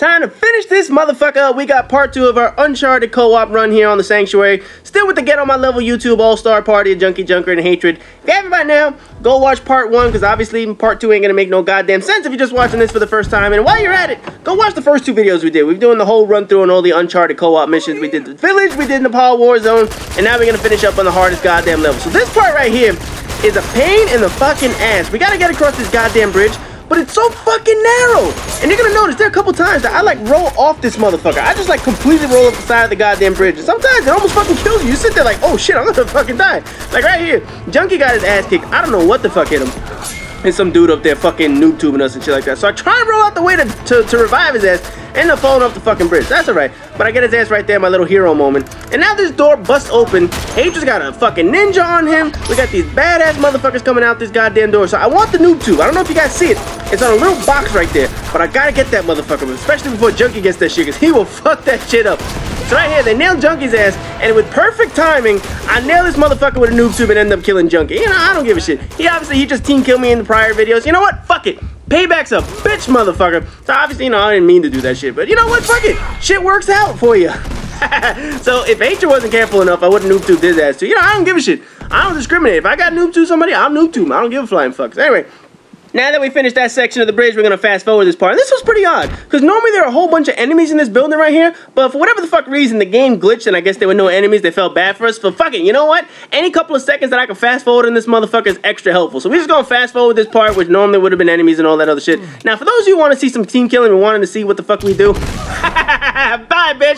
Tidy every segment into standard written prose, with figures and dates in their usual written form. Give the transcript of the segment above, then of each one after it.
Time to finish this motherfucker. We got part 2 of our Uncharted co-op run here on the Sanctuary. Still with the Get On My Level YouTube All-Star Party of Junkie, Junker, and Hatred. If you haven't by now, go watch part 1, because obviously part 2 ain't gonna make no goddamn sense if you're just watching this for the first time. And while you're at it, go watch the first 2 videos we did. We're doing the whole run through on all the Uncharted co-op missions. We did the village, we did the Power War Zone, and now we're gonna finish up on the hardest goddamn level. So this part right here is a pain in the fucking ass. We gotta get across this goddamn bridge, but it's so fucking narrow. And you're gonna notice there are a couple times that I like roll off this motherfucker. I just like completely roll up the side of the goddamn bridge. And sometimes it almost fucking kills you. You sit there like, oh shit, I'm gonna fucking die. Like right here, Junkie got his ass kicked. I don't know what the fuck hit him. And some dude up there fucking noob tubing us and shit like that. So I try and roll out the way to revive his ass. End up falling off the fucking bridge. That's alright. But I get his ass right there, my little hero moment. And now this door busts open. Hatred's got a fucking ninja on him. We got these badass motherfuckers coming out this goddamn door. So I want the noob tube. I don't know if you guys see it. It's on a little box right there. But I gotta get that motherfucker. Especially before Junkie gets that shit, because he will fuck that shit up. So right here, they nailed Junkie's ass. And with perfect timing, I nail this motherfucker with a noob tube and end up killing Junkie. You know, I don't give a shit. He just team killed me in the prior videos. You know what? Fuck it. Payback's a bitch, motherfucker. So obviously, you know, I didn't mean to do that shit, but you know what? Fuck it. Shit works out for you. So if Hatred wasn't careful enough, I wouldn't noob tube his ass too. You know, I don't give a shit. I don't discriminate. If I got noob tube somebody, I'll noob tube him. I don't give a flying fuck. So anyway, now that we finished that section of the bridge, we're gonna fast forward this part. And this was pretty odd, because normally there are a whole bunch of enemies in this building right here, but for whatever the fuck reason, the game glitched, and I guess there were no enemies. They felt bad for us. But fuck it, you know what? Any couple of seconds that I can fast forward in this motherfucker is extra helpful. So we're just gonna fast forward this part, which normally would have been enemies and all that other shit. Now, for those of you who want to see some team killing and wanting to see what the fuck we do, bye, bitch.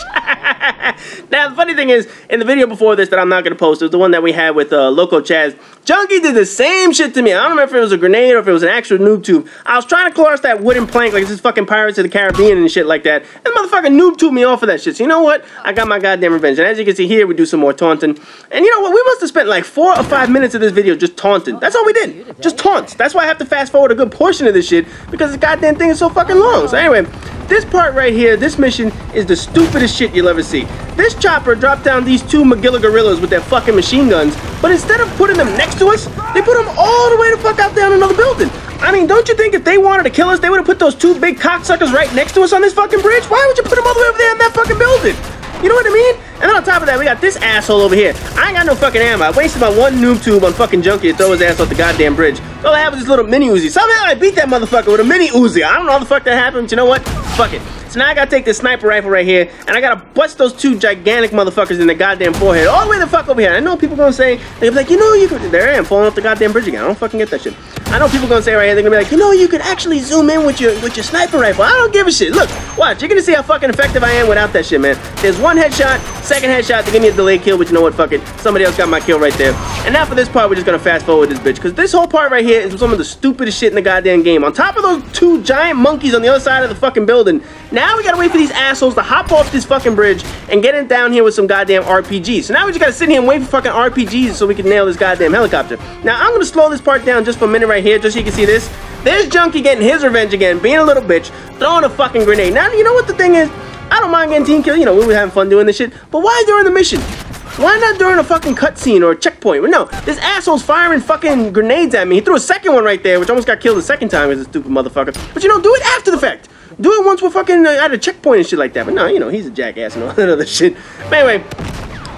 Now, the funny thing is, in the video before this that I'm not gonna post, it was the one that we had with Loco Chaz. Junkie did the same shit to me. I don't remember if it was a grenade or if it was an actual noob tube. I was trying to cross that wooden plank like this is fucking Pirates of the Caribbean and shit like that. And the motherfucker noob tubed me off of that shit. So you know what? I got my goddamn revenge. And as you can see here, we do some more taunting. And you know what? We must have spent like 4 or 5 minutes of this video just taunting. That's all we did. Just taunts. That's why I have to fast forward a good portion of this shit, because the goddamn thing is so fucking long. So anyway, this part right here, this mission is the stupidest shit you'll ever see. This chopper dropped down these 2 Magilla gorillas with their fucking machine guns, but instead of putting them next to us, they put them all the way the fuck out there in another building. I mean, don't you think if they wanted to kill us, they would have put those 2 big cocksuckers right next to us on this fucking bridge? Why would you put them all the way over there in that fucking building? You know what I mean? And then on top of that, we got this asshole over here. I ain't got no fucking ammo. I wasted my 1 noob tube on fucking Junkie to throw his ass off the goddamn bridge. All I have is this little mini Uzi. Somehow I beat that motherfucker with a mini Uzi. I don't know how the fuck that happened, but you know what? Fuck it. So now I gotta take this sniper rifle right here, and I gotta bust those 2 gigantic motherfuckers in the goddamn forehead. All the way the fuck over here. I know people gonna say, they'll be like, you know, you could, there I am, falling off the goddamn bridge again. I don't fucking get that shit. I know people gonna say right here, they're gonna be like, you know, you could actually zoom in with your sniper rifle. I don't give a shit. Look, watch, you're gonna see how fucking effective I am without that shit, man. There's 1 headshot, 2nd headshot to give me a delayed kill, but you know what, fuck it. Somebody else got my kill right there. And now for this part, we're just gonna fast forward this bitch, because this whole part right here is some of the stupidest shit in the goddamn game. On top of those 2 giant monkeys on the other side of the fucking building, now we gotta wait for these assholes to hop off this fucking bridge and get in down here with some goddamn RPGs. So now we just gotta sit here and wait for fucking RPGs so we can nail this goddamn helicopter. Now I'm gonna slow this part down just for a minute right here, just so you can see this. There's Junkie getting his revenge again, being a little bitch, throwing a fucking grenade. Now, you know what the thing is? I don't mind getting team kill. You know, we were having fun doing this shit. But why during the mission? Why not during a fucking cutscene or a checkpoint? Well, no, this asshole's firing fucking grenades at me. He threw a second one right there, which almost got killed the second time as a stupid motherfucker. But you know, do it after the fact. Do it once we're fucking at a checkpoint and shit like that. But no, you know, he's a jackass and all that other shit. But anyway,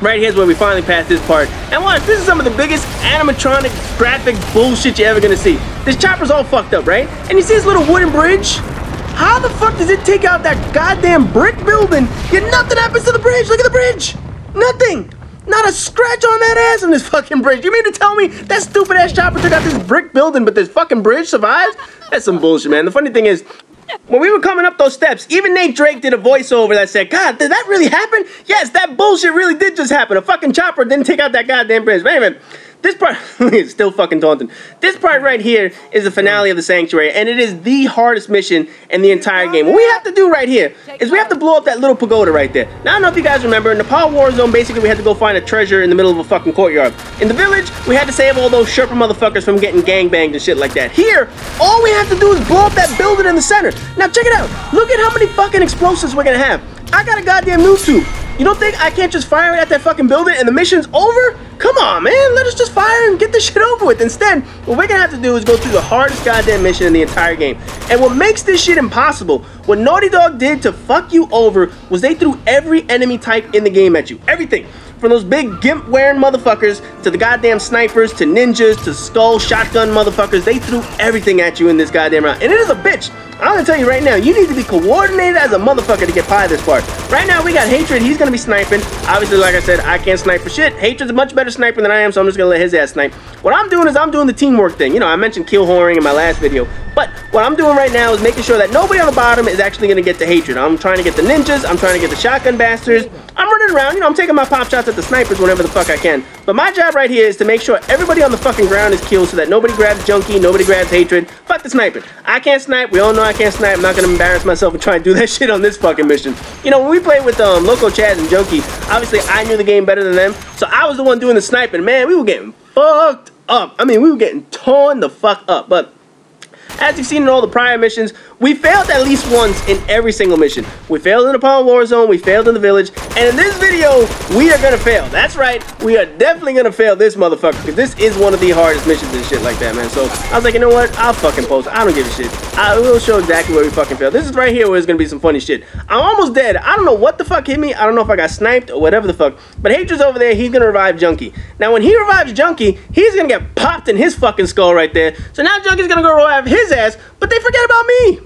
right here's where we finally passed this part. And watch, this is some of the biggest animatronic graphic bullshit you're ever gonna see. This chopper's all fucked up, right? And you see this little wooden bridge? How the fuck does it take out that goddamn brick building, yet nothing happens to the bridge? Look at the bridge. Nothing. Not a scratch on that ass on this fucking bridge. You mean to tell me that stupid ass chopper took out this brick building, but this fucking bridge survives? That's some bullshit, man. The funny thing is, when we were coming up those steps, even Nate Drake did a voiceover that said, God, did that really happen? Yes, that bullshit really did just happen. A fucking chopper didn't take out that goddamn bridge. But anyway, this part is still fucking taunting. This part right here is the finale of the Sanctuary, and it is the hardest mission in the entire game. What we have to do right here is we have to blow up that little pagoda right there. Now, I don't know if you guys remember, in the Power War Zone, basically we had to go find a treasure in the middle of a fucking courtyard. In the village, we had to save all those Sherpa motherfuckers from getting gangbanged and shit like that. Here, all we have to do is blow up that building in the center. Now, check it out. Look at how many fucking explosives we're gonna have. I got a goddamn noob tube. You don't think I can't just fire it at that fucking building and the mission's over? Come on, man, let us just fire and get this shit over with. Instead, what we're gonna have to do is go through the hardest goddamn mission in the entire game. And what makes this shit impossible, what Naughty Dog did to fuck you over, was they threw every enemy type in the game at you. Everything. From those big gimp-wearing motherfuckers, to the goddamn snipers, to ninjas, to skull, shotgun motherfuckers, they threw everything at you in this goddamn round. And it is a bitch. I'm gonna tell you right now, you need to be coordinated as a motherfucker to get by this part. Right now, we got Hatred, he's gonna be sniping. Obviously, like I said, I can't snipe for shit. Hatred's a much better sniper than I am, so I'm just gonna let his ass snipe. What I'm doing is I'm doing the teamwork thing. You know, I mentioned kill whoring in my last video. But what I'm doing right now is making sure that nobody on the bottom is actually gonna get the Hatred. I'm trying to get the ninjas, I'm trying to get the shotgun bastards. I'm running around, you know, I'm taking my pop shots at the snipers whenever the fuck I can. But my job right here is to make sure everybody on the fucking ground is killed so that nobody grabs Junkie, nobody grabs Hatred. Fuck the sniping. I can't snipe, we all know I can't snipe. I'm not gonna embarrass myself and try and do that shit on this fucking mission. You know, when we played with Loco Chaz and Junkie, obviously I knew the game better than them, so I was the one doing the sniping. Man, we were getting fucked up. I mean, we were getting torn the fuck up. But as you've seen in all the prior missions, we failed at least once in every single mission. We failed in the Palm War Zone, we failed in the village, and in this video, we are gonna fail. That's right, we are definitely gonna fail this motherfucker, because this is one of the hardest missions and shit like that, man. So I was like, you know what, I'll fucking post. I don't give a shit. I will show exactly where we fucking fail. This is right here where it's gonna be some funny shit. I'm almost dead. I don't know what the fuck hit me. I don't know if I got sniped or whatever the fuck, but Hatred's over there, he's gonna revive Junkie. Now when he revives Junkie, he's gonna get popped in his fucking skull right there. So now Junkie's gonna go revive his ass, but they forget about me.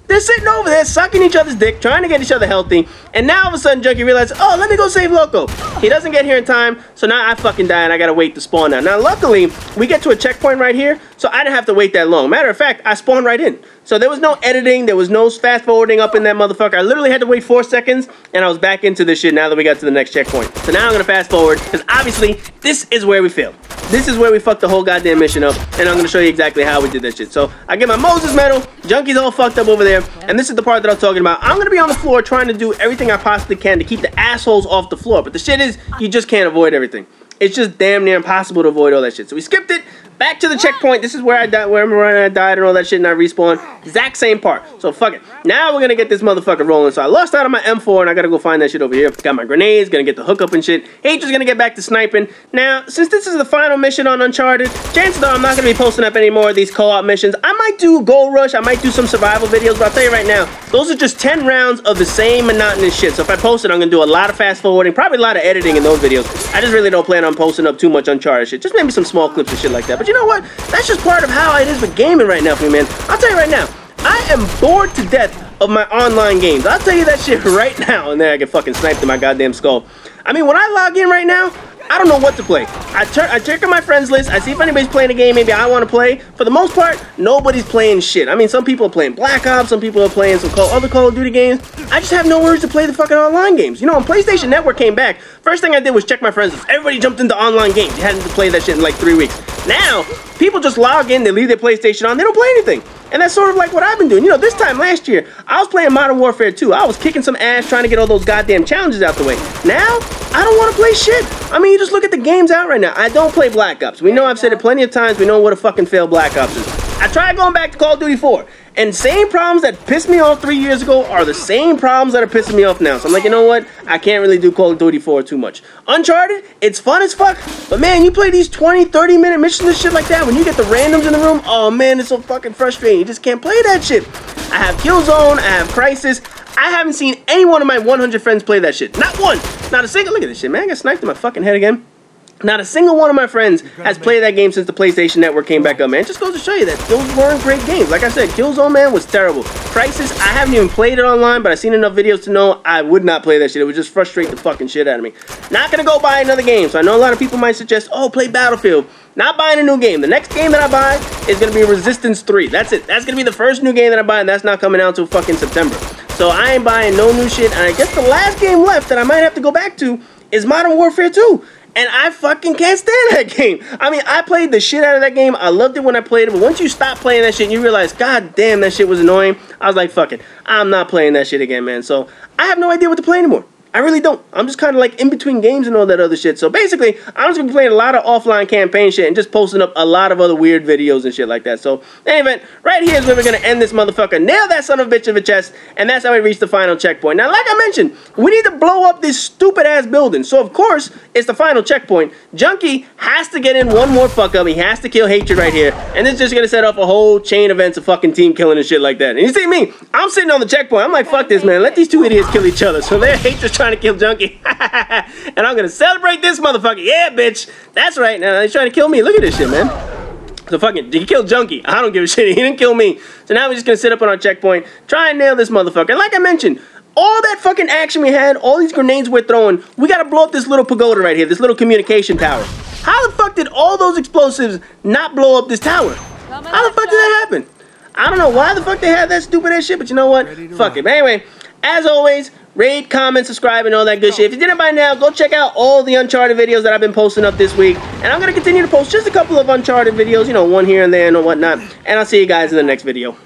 They're sitting over there sucking each other's dick, trying to get each other healthy, and now all of a sudden Junkie realizes, oh, let me go save Loco. He doesn't get here in time, so now I fucking die and I gotta wait to spawn now. Now luckily, we get to a checkpoint right here, so I didn't have to wait that long. Matter of fact, I spawned right in. So there was no editing, there was no fast forwarding up in that motherfucker. I literally had to wait 4 seconds, and I was back into this shit now that we got to the next checkpoint. So now I'm gonna fast forward, because obviously, this is where we failed. This is where we fucked the whole goddamn mission up, and I'm gonna show you exactly how we did that shit. So I get my Moses medal, Junkie's all fucked up over there, and this is the part that I'm talking about. I'm gonna be on the floor trying to do everything I possibly can to keep the assholes off the floor, but the shit is, you just can't avoid everything. It's just damn near impossible to avoid all that shit. So we skipped it. Back to the checkpoint. This is where I died, where I died and all that shit, and I respawned. Exact same part. So fuck it. Now we're gonna get this motherfucker rolling. So I lost out on my M4, and I gotta go find that shit over here. Got my grenades, gonna get the hookup and shit. Hatred's gonna get back to sniping. Now, since this is the final mission on Uncharted, chances are I'm not gonna be posting up any more of these co-op missions. I might do Gold Rush, I might do some survival videos, but I'll tell you right now, those are just 10 rounds of the same monotonous shit. So if I post it, I'm gonna do a lot of fast forwarding, probably a lot of editing in those videos. I just really don't plan on posting up too much Uncharted shit. Just maybe some small clips and shit like that. But you know what? That's just part of how it is with gaming right now for me, man. I'll tell you right now, I am bored to death of my online games. I'll tell you that shit right now, and then I get fucking sniped in my goddamn skull. I mean, when I log in right now, I don't know what to play. I check on my friends list, I see if anybody's playing a game maybe I want to play. For the most part, nobody's playing shit. I mean, some people are playing Black Ops, some people are playing some other Call of Duty games. I just have no urge to play the fucking online games. You know, when PlayStation Network came back, first thing I did was check my friends list. Everybody jumped into online games. You hadn't played that shit in like 3 weeks. Now, people just log in, they leave their PlayStation on, they don't play anything. And that's sort of like what I've been doing. You know, this time last year, I was playing Modern Warfare 2. I was kicking some ass trying to get all those goddamn challenges out the way. Now, I don't want to play shit. I mean, you just look at the games out right now. I don't play Black Ops. We know I've said it plenty of times. We know what a fucking failed Black Ops is. I tried going back to Call of Duty 4. And same problems that pissed me off 3 years ago are the same problems that are pissing me off now. So I'm like, you know what? I can't really do Call of Duty 4 too much. Uncharted, it's fun as fuck. But man, you play these 20, 30-minute missions and shit like that. When you get the randoms in the room, oh man, it's so fucking frustrating. You just can't play that shit. I have Killzone, I have Crisis. I haven't seen any one of my 100 friends play that shit. Not one. Not a single. Look at this shit, man. I got sniped in my fucking head again. Not a single one of my friends has played that game since the PlayStation Network came back up, man. It just goes to show you that those weren't great games. Like I said, Killzone, man, was terrible. Crisis, I haven't even played it online, but I've seen enough videos to know I would not play that shit. It would just frustrate the fucking shit out of me. Not gonna go buy another game. So I know a lot of people might suggest, oh, play Battlefield. Not buying a new game. The next game that I buy is gonna be Resistance 3. That's it. That's gonna be the first new game that I buy, and that's not coming out until fucking September. So I ain't buying no new shit, and I guess the last game left that I might have to go back to is Modern Warfare 2. And I fucking can't stand that game. I mean, I played the shit out of that game. I loved it when I played it. But once you stop playing that shit and you realize, god damn, that shit was annoying, I was like, fuck it. I'm not playing that shit again, man. So I have no idea what to play anymore. I really don't. I'm just kind of like in between games and all that other shit. So basically, I'm just going to be playing a lot of offline campaign shit and just posting up a lot of other weird videos and shit like that. So, anyway, right here is where we're going to end this motherfucker. Nail that son of a bitch of a chest, and that's how we reach the final checkpoint. Now, like I mentioned, we need to blow up this stupid-ass building. So, of course, it's the final checkpoint. Junkie has to get in one more fuck up. He has to kill Hatred right here. And this is just going to set off a whole chain of events of fucking team killing and shit like that. And you see me, I'm sitting on the checkpoint. I'm like, fuck this, man. Let these two idiots kill each other. So they're Hatred's trying to kill Junkie. And I'm going to celebrate this motherfucker. Yeah, bitch. That's right. Now he's trying to kill me. Look at this shit, man. So fucking, he killed Junkie. I don't give a shit. He didn't kill me. So now we're just going to sit up on our checkpoint, try and nail this motherfucker. And like I mentioned, all that fucking action we had, all these grenades we're throwing, we got to blow up this little pagoda right here, this little communication tower. How the fuck did all those explosives not blow up this tower? How the fuck did that happen? I don't know why the fuck they had that stupid ass shit, but you know what? Fuck it. But anyway, as always, rate, comment, subscribe, and all that good shit. If you didn't by now, go check out all the Uncharted videos that I've been posting up this week. And I'm going to continue to post just a couple of Uncharted videos, you know, one here and there and whatnot. And I'll see you guys in the next video.